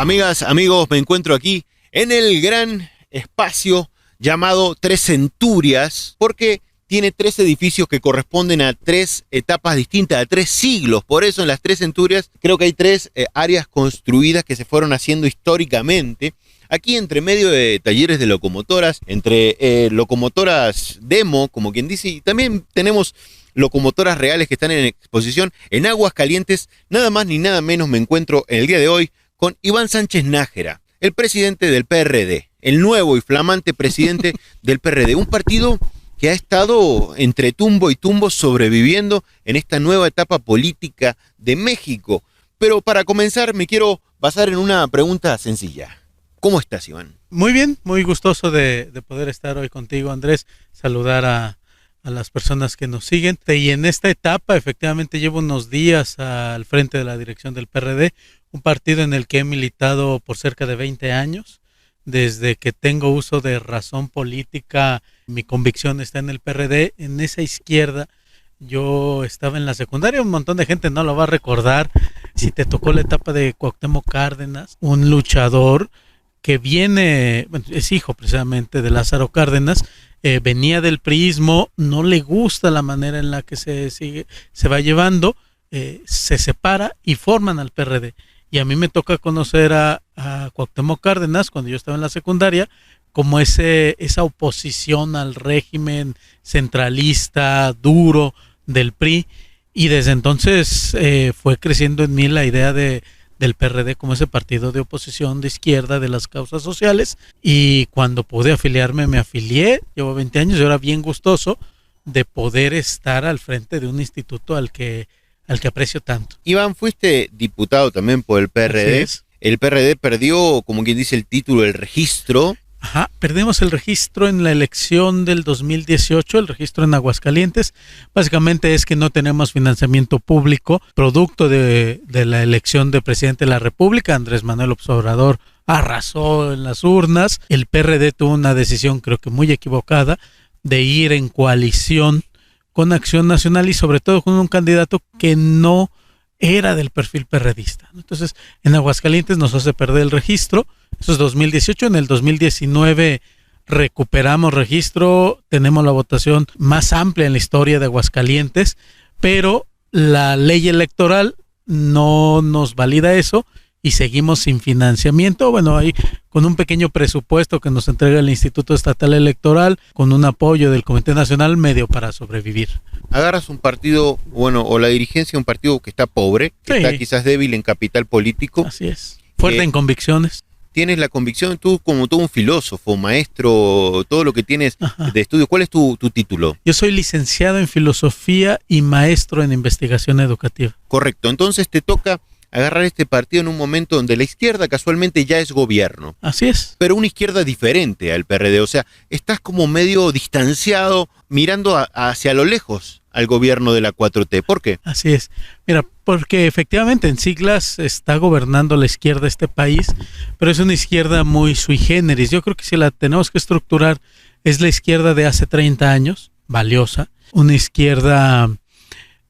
Amigas, amigos, me encuentro aquí en el gran espacio llamado Tres Centurias, porque tiene 3 edificios que corresponden a 3 etapas distintas, a 3 siglos. Por eso en las Tres Centurias creo que hay 3 áreas construidas que se fueron haciendo históricamente. Aquí entre medio de talleres de locomotoras, entre locomotoras demo, como quien dice, y también tenemos locomotoras reales que están en exposición en Aguascalientes. Nada más ni nada menos me encuentro en el día de hoy con Iván Sánchez Nájera, el presidente del PRD, el nuevo y flamante presidente del PRD, un partido que ha estado entre tumbo y tumbo sobreviviendo en esta nueva etapa política de México. Pero para comenzar me quiero basar en una pregunta sencilla. ¿Cómo estás, Iván? Muy bien, muy gustoso de poder estar hoy contigo, Andrés, saludar a las personas que nos siguen. Y en esta etapa, efectivamente, llevo unos días al frente de la dirección del PRD, un partido en el que he militado por cerca de 20 años. Desde que tengo uso de razón política, mi convicción está en el PRD, en esa izquierda. Yo estaba en la secundaria, un montón de gente no lo va a recordar. Si te tocó la etapa de Cuauhtémoc Cárdenas, un luchador que viene, bueno, es hijo precisamente de Lázaro Cárdenas, venía del priismo, no le gusta la manera en la que se va llevando, se separa y forman al PRD. Y a mí me toca conocer a Cuauhtémoc Cárdenas cuando yo estaba en la secundaria, como esa oposición al régimen centralista, duro del PRI, y desde entonces fue creciendo en mí la idea del PRD como ese partido de oposición de izquierda de las causas sociales, y cuando pude afiliarme me afilié, llevo 20 años y ahora bien gustoso de poder estar al frente de un instituto al que aprecio tanto. Iván, fuiste diputado también por el PRD. El PRD perdió, como quien dice, el título, el registro. Ajá, perdimos el registro en la elección del 2018, el registro en Aguascalientes. Básicamente es que no tenemos financiamiento público, producto de la elección de presidente de la República. Andrés Manuel López Obrador arrasó en las urnas. El PRD tuvo una decisión, creo que muy equivocada, de ir en coalición con Acción Nacional y sobre todo con un candidato que no era del perfil perredista. Entonces, en Aguascalientes nos hace perder el registro. Eso es 2018. En el 2019 recuperamos registro, tenemos la votación más amplia en la historia de Aguascalientes, pero la ley electoral no nos valida eso y seguimos sin financiamiento. Bueno, ahí con un pequeño presupuesto que nos entrega el Instituto Estatal Electoral, con un apoyo del Comité Nacional, medio para sobrevivir. Agarras un partido, bueno, o la dirigencia de un partido que está pobre, que está quizás débil en capital político. Así es, fuerte en convicciones. Tienes la convicción, tú como todo un filósofo, maestro, todo lo que tienes de estudio. ¿Cuál es tu título? Yo soy licenciado en filosofía y maestro en investigación educativa. Correcto, entonces te toca agarrar este partido en un momento donde la izquierda casualmente ya es gobierno. Así es. Pero una izquierda diferente al PRD, o sea, estás como medio distanciado, mirando hacia lo lejos al gobierno de la 4T. ¿Por qué? Así es. Mira, porque efectivamente en siglas está gobernando la izquierda este país, pero es una izquierda muy sui generis. Yo creo que si la tenemos que estructurar, es la izquierda de hace 30 años, valiosa, una izquierda,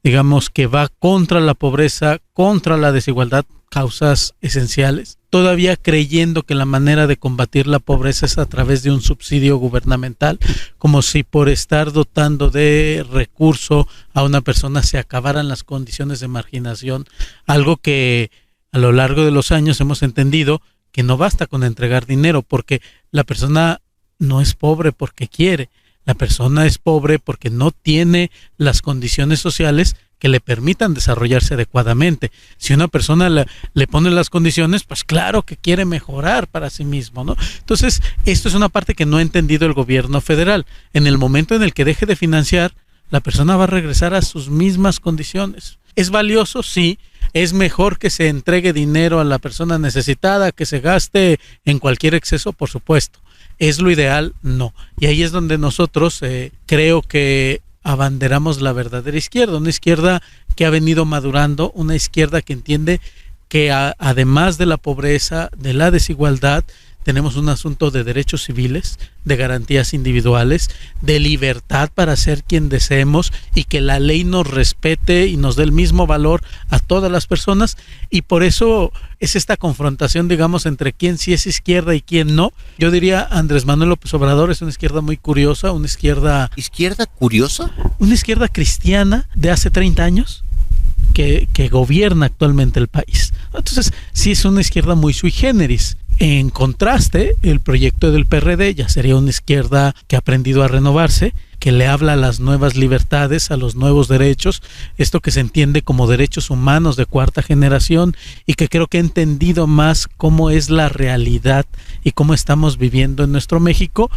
digamos, que va contra la pobreza, contra la desigualdad, causas esenciales, todavía creyendo que la manera de combatir la pobreza es a través de un subsidio gubernamental, como si por estar dotando de recurso a una persona se acabaran las condiciones de marginación, algo que a lo largo de los años hemos entendido que no basta con entregar dinero, porque la persona no es pobre porque quiere. La persona es pobre porque no tiene las condiciones sociales que le permitan desarrollarse adecuadamente. Si una persona le pone las condiciones, pues claro que quiere mejorar para sí mismo, ¿no? Entonces, esto es una parte que no ha entendido el gobierno federal. En el momento en el que deje de financiar, la persona va a regresar a sus mismas condiciones. ¿Es valioso? Sí. ¿Es mejor que se entregue dinero a la persona necesitada, que se gaste en cualquier exceso? Por supuesto. ¿Es lo ideal? No. Y ahí es donde nosotros creo que abanderamos la verdadera izquierda, una izquierda que ha venido madurando, una izquierda que entiende que además de la pobreza, de la desigualdad, tenemos un asunto de derechos civiles, de garantías individuales, de libertad para ser quien deseemos y que la ley nos respete y nos dé el mismo valor a todas las personas, y por eso es esta confrontación, digamos, entre quién sí es izquierda y quién no. Yo diría Andrés Manuel López Obrador es una izquierda muy curiosa, una izquierda... ¿Izquierda curiosa? Una izquierda cristiana de hace 30 años. Que gobierna actualmente el país. Entonces, sí es una izquierda muy sui generis. En contraste, el proyecto del PRD ya sería una izquierda que ha aprendido a renovarse, que le habla a las nuevas libertades, a los nuevos derechos, esto que se entiende como derechos humanos de cuarta generación, y que creo que ha entendido más cómo es la realidad y cómo estamos viviendo en nuestro México,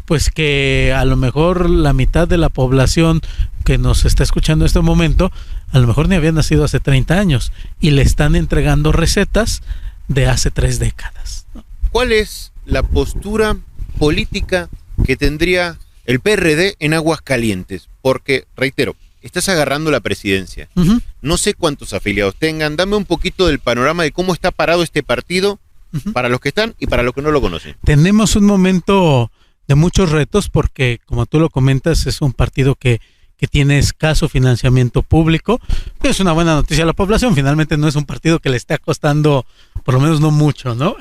pues que a lo mejor la mitad de la población que nos está escuchando en este momento, a lo mejor ni había nacido hace 30 años y le están entregando recetas de hace 3 décadas, ¿no? ¿Cuál es la postura política que tendría el PRD en Aguascalientes? Porque, reitero, estás agarrando la presidencia. Uh-huh. No sé cuántos afiliados tengan. Dame un poquito del panorama de cómo está parado este partido para los que están y para los que no lo conocen. Tenemos un momento de muchos retos porque, como tú lo comentas, es un partido que tiene escaso financiamiento público. Es una buena noticia a la población. Finalmente no es un partido que le esté costando, por lo menos no mucho, ¿no?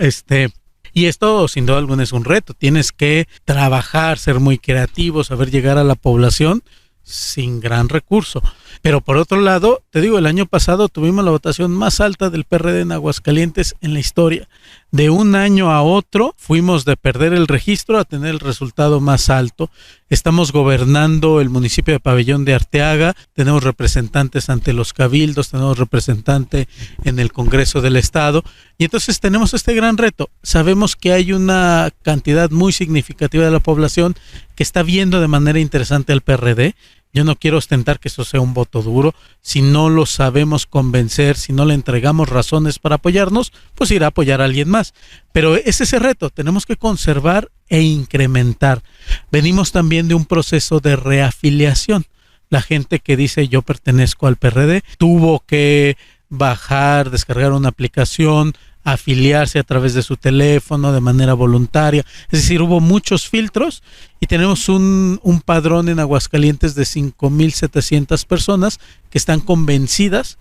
Y esto sin duda alguna es un reto. Tienes que trabajar, ser muy creativo, saber llegar a la población sin gran recurso. Pero por otro lado, te digo, el año pasado tuvimos la votación más alta del PRD en Aguascalientes en la historia. De un año a otro fuimos de perder el registro a tener el resultado más alto. Estamos gobernando el municipio de Pabellón de Arteaga, tenemos representantes ante los cabildos, tenemos representante en el Congreso del Estado, y entonces tenemos este gran reto. Sabemos que hay una cantidad muy significativa de la población que está viendo de manera interesante al PRD. Yo no quiero ostentar que eso sea un voto duro. Si no lo sabemos convencer, si no le entregamos razones para apoyarnos, pues irá a apoyar a alguien más. Pero es ese reto, tenemos que conservar e incrementar. Venimos también de un proceso de reafiliación. La gente que dice yo pertenezco al PRD tuvo que bajar, descargar una aplicación, afiliarse a través de su teléfono de manera voluntaria. Es decir, hubo muchos filtros y tenemos un padrón en Aguascalientes de 5,700 personas que están convencidas,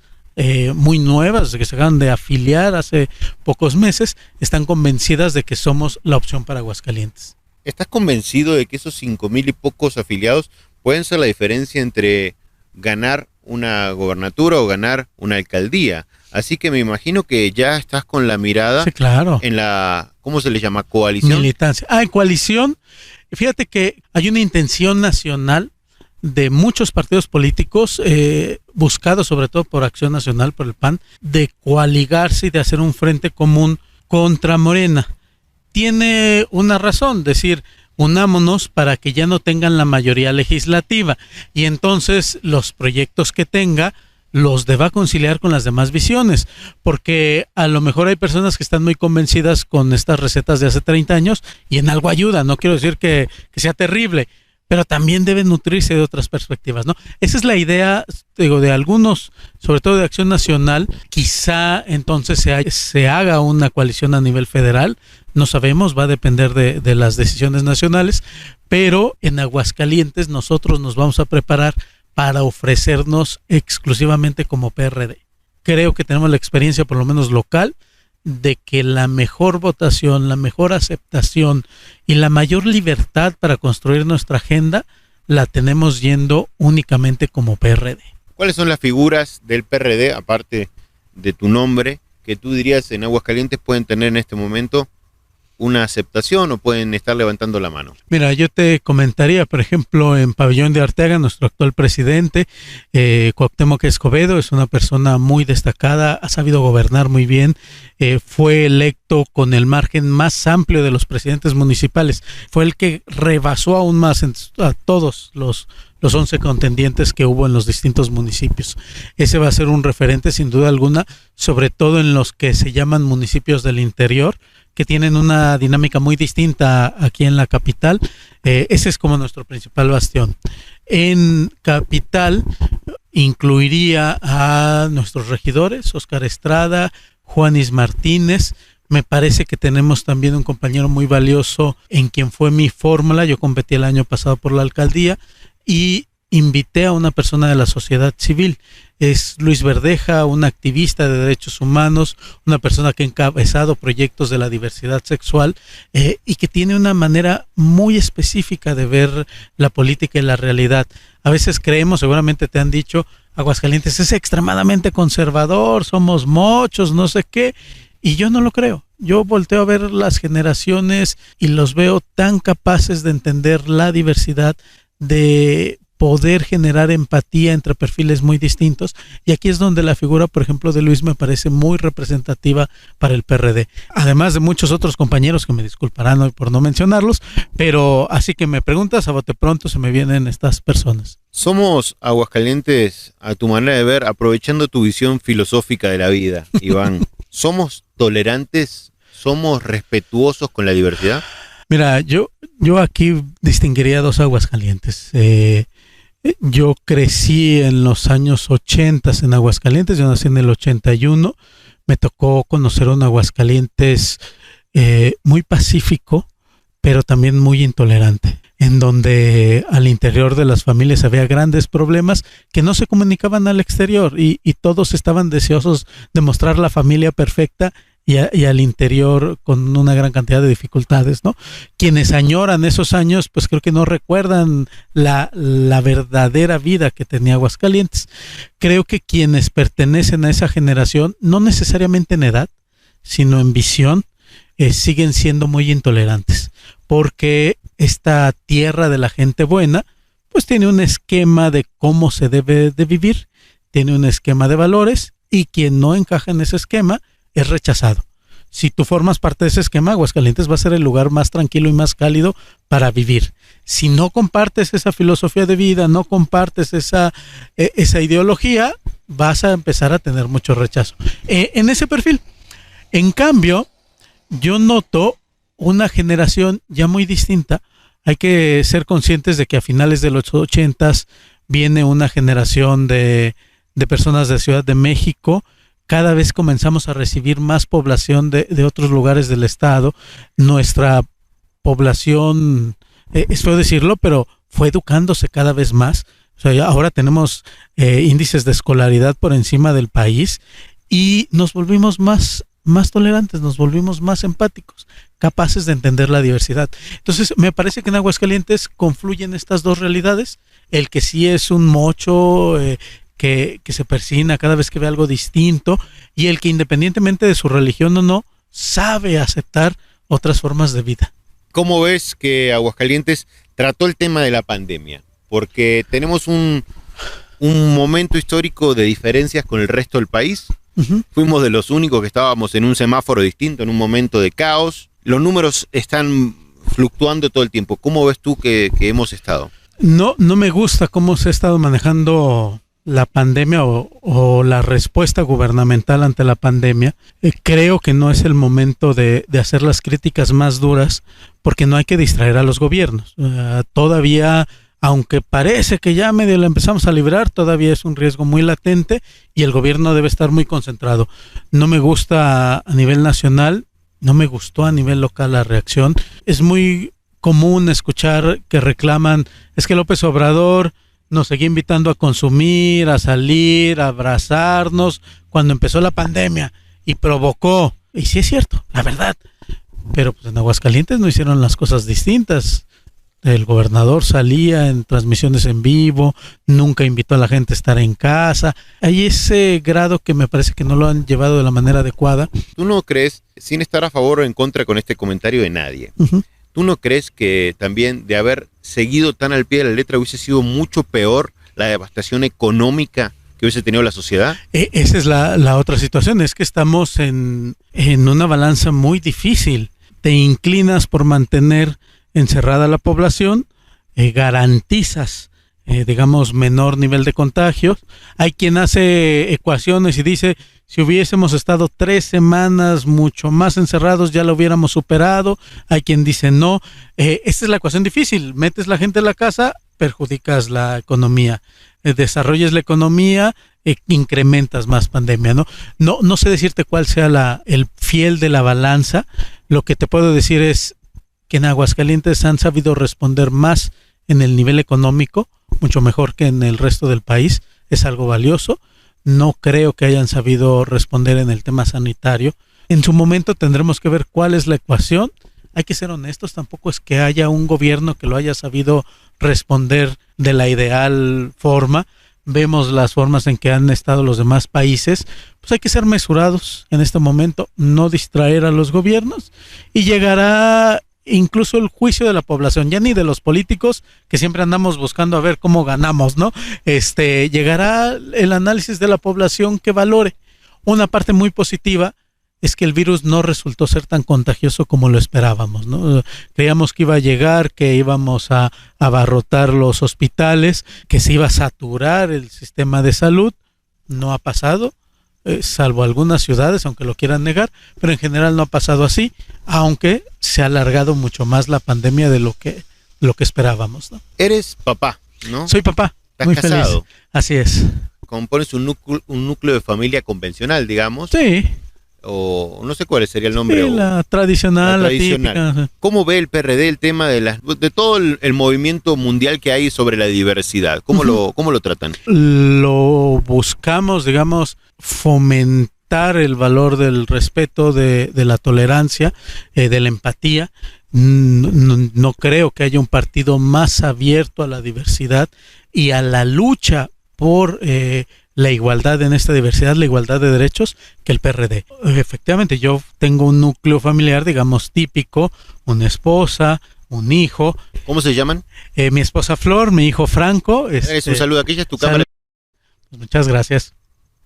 muy nuevas, que se acaban de afiliar hace pocos meses, están convencidas de que somos la opción para Aguascalientes. ¿Estás convencido de que esos 5,000 y pocos afiliados pueden ser la diferencia entre ganar una gobernatura o ganar una alcaldía? Así que me imagino que ya estás con la mirada, sí, claro, en la, ¿cómo se le llama? ¿Coalición? Militancia. En coalición, fíjate que hay una intención nacional de muchos partidos políticos, buscados sobre todo por Acción Nacional, por el PAN, de coaligarse y de hacer un frente común contra Morena. Tiene una razón, decir, unámonos para que ya no tengan la mayoría legislativa y entonces los proyectos que tenga los deba conciliar con las demás visiones, porque a lo mejor hay personas que están muy convencidas con estas recetas de hace 30 años y en algo ayuda. No quiero decir que sea terrible, pero también debe nutrirse de otras perspectivas, ¿no? Esa es la idea, digo, de algunos, sobre todo de Acción Nacional. Quizá entonces se haga una coalición a nivel federal, no sabemos, va a depender de las decisiones nacionales, pero en Aguascalientes nosotros nos vamos a preparar para ofrecernos exclusivamente como PRD. Creo que tenemos la experiencia, por lo menos local, de que la mejor votación, la mejor aceptación y la mayor libertad para construir nuestra agenda la tenemos yendo únicamente como PRD. ¿Cuáles son las figuras del PRD, aparte de tu nombre, que tú dirías en Aguascalientes pueden tener en este momento una aceptación o pueden estar levantando la mano? Mira, yo te comentaría, por ejemplo, en Pabellón de Arteaga, nuestro actual presidente, Cuauhtémoc Escobedo, es una persona muy destacada, ha sabido gobernar muy bien, fue electo con el margen más amplio de los presidentes municipales, fue el que rebasó aún más a todos los 11 contendientes que hubo en los distintos municipios. Ese va a ser un referente sin duda alguna, sobre todo en los que se llaman municipios del interior, que tienen una dinámica muy distinta aquí en la capital. Ese es como nuestro principal bastión. En capital incluiría a nuestros regidores, Óscar Estrada, Juanis Martínez, Me parece que tenemos también un compañero muy valioso en quien fue mi fórmula. Yo competí el año pasado por la alcaldía y invité a una persona de la sociedad civil. Es Luis Verdeja, un activista de derechos humanos, una persona que ha encabezado proyectos de la diversidad sexual y que tiene una manera muy específica de ver la política y la realidad. A veces creemos, seguramente te han dicho, Aguascalientes es extremadamente conservador, somos mochos, no sé qué, y yo no lo creo. Yo volteo a ver las generaciones y los veo tan capaces de entender la diversidad, de poder generar empatía entre perfiles muy distintos, y aquí es donde la figura, por ejemplo, de Luis me parece muy representativa para el PRD, además de muchos otros compañeros que me disculparán hoy por no mencionarlos, pero así que me preguntas, a bote pronto se me vienen estas personas. Somos Aguascalientes, a tu manera de ver, aprovechando tu visión filosófica de la vida, Iván, ¿somos tolerantes? ¿Somos respetuosos con la diversidad? Mira, yo aquí distinguiría dos Aguascalientes. Yo crecí en los años 80 en Aguascalientes, yo nací en el 81, me tocó conocer un Aguascalientes muy pacífico, pero también muy intolerante, en donde al interior de las familias había grandes problemas que no se comunicaban al exterior y todos estaban deseosos de mostrar la familia perfecta y al interior con una gran cantidad de dificultades, ¿no? Quienes añoran esos años, pues creo que no recuerdan la verdadera vida que tenía Aguascalientes. Creo que quienes pertenecen a esa generación, no necesariamente en edad, sino en visión, siguen siendo muy intolerantes, porque esta tierra de la gente buena, pues tiene un esquema de cómo se debe de vivir, tiene un esquema de valores, y quien no encaja en ese esquema es rechazado. Si tú formas parte de ese esquema, Aguascalientes va a ser el lugar más tranquilo y más cálido para vivir. Si no compartes esa filosofía de vida, no compartes esa ideología, vas a empezar a tener mucho rechazo en ese perfil. En cambio, yo noto una generación ya muy distinta. Hay que ser conscientes de que a finales de los 80s viene una generación de personas de Ciudad de México. Cada vez comenzamos a recibir más población de otros lugares del estado. Nuestra población, es feo decirlo, pero fue educándose cada vez más. O sea, ahora tenemos índices de escolaridad por encima del país y nos volvimos más tolerantes, nos volvimos más empáticos, capaces de entender la diversidad. Entonces, me parece que en Aguascalientes confluyen estas dos realidades. El que sí es un mocho, que se persina cada vez que ve algo distinto, y el que independientemente de su religión o no, sabe aceptar otras formas de vida. ¿Cómo ves que Aguascalientes trató el tema de la pandemia? Porque tenemos un momento histórico de diferencias con el resto del país. Uh-huh. Fuimos de los únicos que estábamos en un semáforo distinto, en un momento de caos. Los números están fluctuando todo el tiempo. ¿Cómo ves tú que hemos estado? No me gusta cómo se ha estado manejando la pandemia o la respuesta gubernamental ante la pandemia. Creo que no es el momento de hacer las críticas más duras, porque no hay que distraer a los gobiernos. Todavía, aunque parece que ya medio la empezamos a librar, todavía es un riesgo muy latente y el gobierno debe estar muy concentrado. No me gusta a nivel nacional, no me gustó a nivel local la reacción. Es muy común escuchar que reclaman, es que López Obrador nos seguía invitando a consumir, a salir, a abrazarnos cuando empezó la pandemia y provocó, y sí es cierto, la verdad, pero pues en Aguascalientes no hicieron las cosas distintas. El gobernador salía en transmisiones en vivo, nunca invitó a la gente a estar en casa. Hay ese grado que me parece que no lo han llevado de la manera adecuada. ¿Tú no crees, sin estar a favor o en contra con este comentario de nadie, ¿tú no crees que también de haber seguido tan al pie de la letra hubiese sido mucho peor la devastación económica que hubiese tenido la sociedad? Esa es la otra situación, es que estamos en una balanza muy difícil. Te inclinas por mantener encerrada la población, garantizas, digamos, menor nivel de contagios. Hay quien hace ecuaciones y dice, si hubiésemos estado 3 semanas mucho más encerrados, ya lo hubiéramos superado. Hay quien dice no. Esta es la ecuación difícil. Metes la gente en la casa, perjudicas la economía. desarrolles la economía, incrementas más pandemia, ¿no? No sé decirte cuál sea el fiel de la balanza. Lo que te puedo decir es que en Aguascalientes han sabido responder más en el nivel económico, mucho mejor que en el resto del país. Es algo valioso. No creo que hayan sabido responder en el tema sanitario. En su momento tendremos que ver cuál es la ecuación. Hay que ser honestos, tampoco es que haya un gobierno que lo haya sabido responder de la ideal forma. Vemos las formas en que han estado los demás países. Pues hay que ser mesurados en este momento, no distraer a los gobiernos, y llegará incluso el juicio de la población, ya ni de los políticos, que siempre andamos buscando a ver cómo ganamos, ¿no? Llegará el análisis de la población que valore. Una parte muy positiva es que el virus no resultó ser tan contagioso como lo esperábamos, ¿no? Creíamos que iba a llegar, que íbamos a abarrotar los hospitales, que se iba a saturar el sistema de salud. No ha pasado. Salvo algunas ciudades, aunque lo quieran negar, pero en general no ha pasado así, aunque se ha alargado mucho más la pandemia de lo que esperábamos, ¿no? Eres papá, ¿no? Soy papá. ¿Estás muy casado? Feliz. Así es. ¿Compones un núcleo de familia convencional, digamos? Sí. O no sé cuál sería el nombre. Sí, la tradicional, la típica. ¿Cómo ve el PRD el tema de todo el movimiento mundial que hay sobre la diversidad? ¿Cómo lo tratan? Lo buscamos, digamos, fomentar el valor del respeto, de la tolerancia, de la empatía. No creo que haya un partido más abierto a la diversidad y a la lucha por la igualdad en esta diversidad, la igualdad de derechos, que el PRD. Efectivamente, yo tengo un núcleo familiar, digamos, típico, una esposa, un hijo. ¿Cómo se llaman? Mi esposa Flor, mi hijo Franco. Es un saludo, aquí ya es tu cámara. Muchas gracias.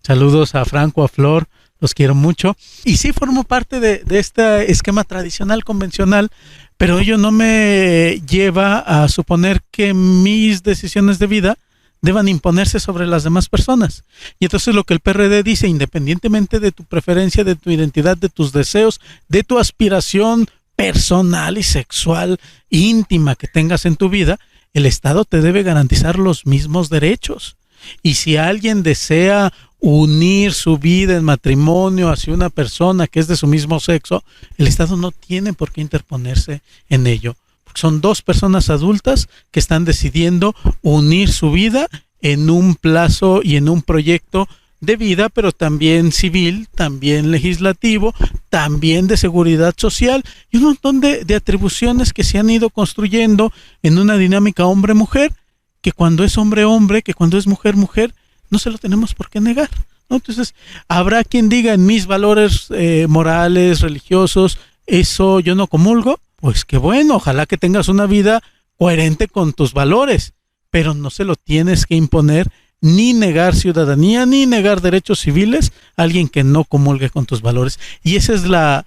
Saludos a Franco, a Flor, los quiero mucho. Y sí formo parte de este esquema tradicional, convencional, pero ello no me lleva a suponer que mis decisiones de vida deban imponerse sobre las demás personas. Y entonces lo que el PRD dice, independientemente de tu preferencia, de tu identidad, de tus deseos, de tu aspiración personal y sexual íntima que tengas en tu vida, el Estado te debe garantizar los mismos derechos. Y si alguien desea unir su vida en matrimonio hacia una persona que es de su mismo sexo, el Estado no tiene por qué interponerse en ello. Son dos personas adultas que están decidiendo unir su vida en un plazo y en un proyecto de vida, pero también civil, también legislativo, también de seguridad social y un montón de atribuciones que se han ido construyendo en una dinámica hombre-mujer, que cuando es hombre-hombre, que cuando es mujer-mujer, no se lo tenemos por qué negar, ¿no? Entonces, habrá quien diga en mis valores morales, religiosos, eso yo no comulgo. Pues qué bueno, ojalá que tengas una vida coherente con tus valores, pero no se lo tienes que imponer, ni negar ciudadanía, ni negar derechos civiles a alguien que no comulgue con tus valores. Y esa es la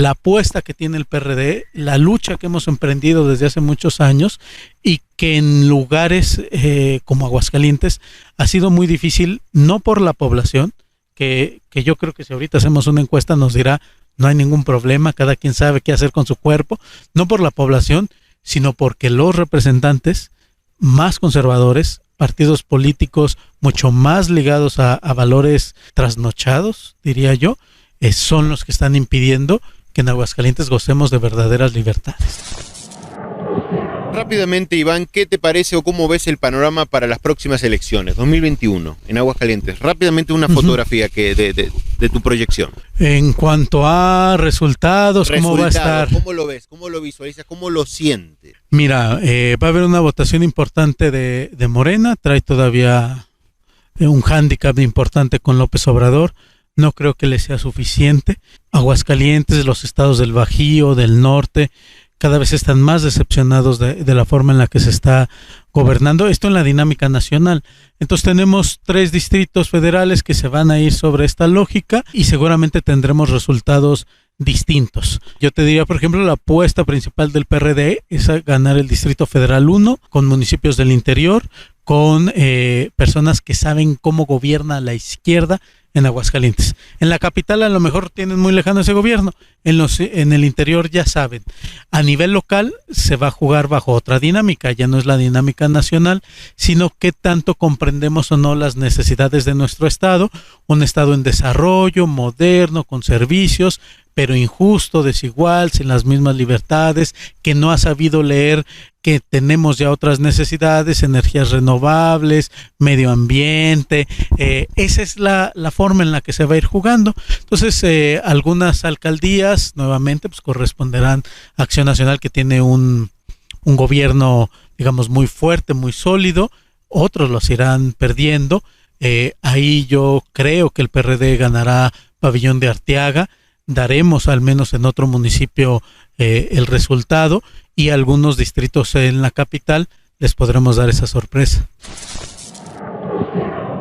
apuesta que tiene el PRD, la lucha que hemos emprendido desde hace muchos años y que en lugares como Aguascalientes ha sido muy difícil, no por la población, que yo creo que si ahorita hacemos una encuesta nos dirá no hay ningún problema, cada quien sabe qué hacer con su cuerpo, no por la población, sino porque los representantes más conservadores, partidos políticos mucho más ligados a valores trasnochados, diría yo, son los que están impidiendo que en Aguascalientes gocemos de verdaderas libertades. Rápidamente, Iván, ¿qué te parece o cómo ves el panorama para las próximas elecciones, 2021, en Aguascalientes? Rápidamente una fotografía de tu proyección. En cuanto a resultados, ¿cómo va a estar? ¿Cómo lo ves? ¿Cómo lo visualizas? ¿Cómo lo sientes? Mira, va a haber una votación importante de Morena, trae todavía un hándicap importante con López Obrador. No creo que le sea suficiente. Aguascalientes, los estados del Bajío, del norte, cada vez están más decepcionados de la forma en la que se está gobernando. Esto en la dinámica nacional. Entonces tenemos 3 distritos federales que se van a ir sobre esta lógica y seguramente tendremos resultados distintos. Yo te diría, por ejemplo, la apuesta principal del PRD es a ganar el Distrito Federal 1 con municipios del interior, con personas que saben cómo gobierna la izquierda en Aguascalientes. En la capital a lo mejor tienen muy lejano ese gobierno, en el interior ya saben. A nivel local se va a jugar bajo otra dinámica, ya no es la dinámica nacional, sino qué tanto comprendemos o no las necesidades de nuestro estado, un estado en desarrollo, moderno, con servicios, pero injusto, desigual, sin las mismas libertades, que no ha sabido leer que tenemos ya otras necesidades, energías renovables, medio ambiente. Esa es la forma en la que se va a ir jugando. Entonces, algunas alcaldías, nuevamente, pues corresponderán a Acción Nacional, que tiene un gobierno, digamos, muy fuerte, muy sólido. Otros los irán perdiendo. Ahí yo creo que el PRD ganará Pabellón de Arteaga. Daremos al menos en otro municipio el resultado, y algunos distritos en la capital les podremos dar esa sorpresa.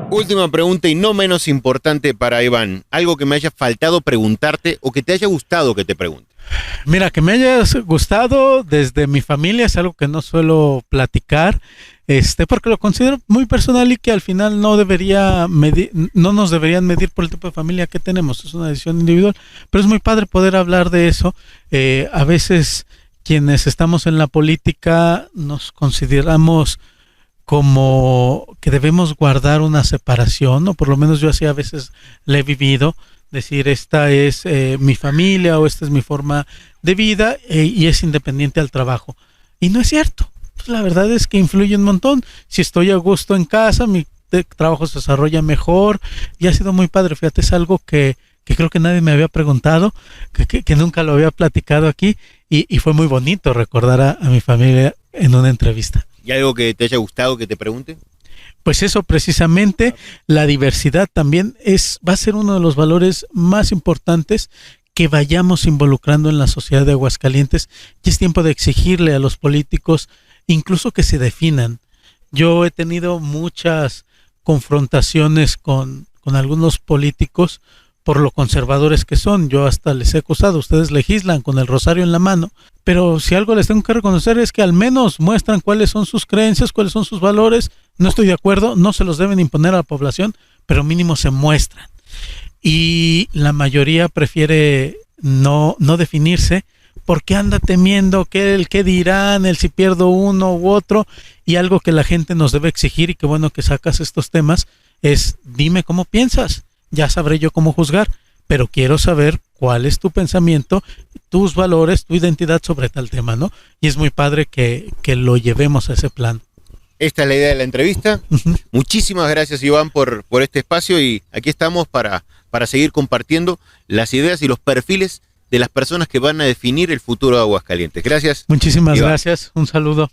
Última pregunta y no menos importante para Iván. Algo que me haya faltado preguntarte o que te haya gustado que te pregunte. Mira, que me haya gustado desde mi familia es algo que no suelo platicar, porque lo considero muy personal y que al final no nos deberían medir por el tipo de familia que tenemos. Es una decisión individual, pero es muy padre poder hablar de eso. A veces quienes estamos en la política nos consideramos como que debemos guardar una separación, o por lo menos yo así a veces la he vivido. Decir, esta es mi familia o esta es mi forma de vida y es independiente al trabajo. Y no es cierto. Pues la verdad es que influye un montón. Si estoy a gusto en casa, mi trabajo se desarrolla mejor y ha sido muy padre. Fíjate, es algo que creo que nadie me había preguntado, que nunca lo había platicado aquí y fue muy bonito recordar a mi familia en una entrevista. ¿Y algo que te haya gustado que te pregunte? Pues eso precisamente, la diversidad también va a ser uno de los valores más importantes que vayamos involucrando en la sociedad de Aguascalientes, y es tiempo de exigirle a los políticos incluso que se definan. Yo he tenido muchas confrontaciones con algunos políticos por lo conservadores que son. Yo hasta les he acusado, ustedes legislan con el rosario en la mano, pero si algo les tengo que reconocer es que al menos muestran cuáles son sus creencias, cuáles son sus valores. No estoy de acuerdo, no se los deben imponer a la población, pero mínimo se muestran. Y la mayoría prefiere no definirse porque anda temiendo el qué dirán, el si pierdo uno u otro, y algo que la gente nos debe exigir, y qué bueno que sacas estos temas, es dime cómo piensas, ya sabré yo cómo juzgar, pero quiero saber cuál es tu pensamiento, tus valores, tu identidad sobre tal tema, ¿no? Y es muy padre que lo llevemos a ese plan. Esta es la idea de la entrevista. Muchísimas gracias, Iván, por este espacio, y aquí estamos para seguir compartiendo las ideas y los perfiles de las personas que van a definir el futuro de Aguascalientes. Gracias. Muchísimas gracias. Un saludo.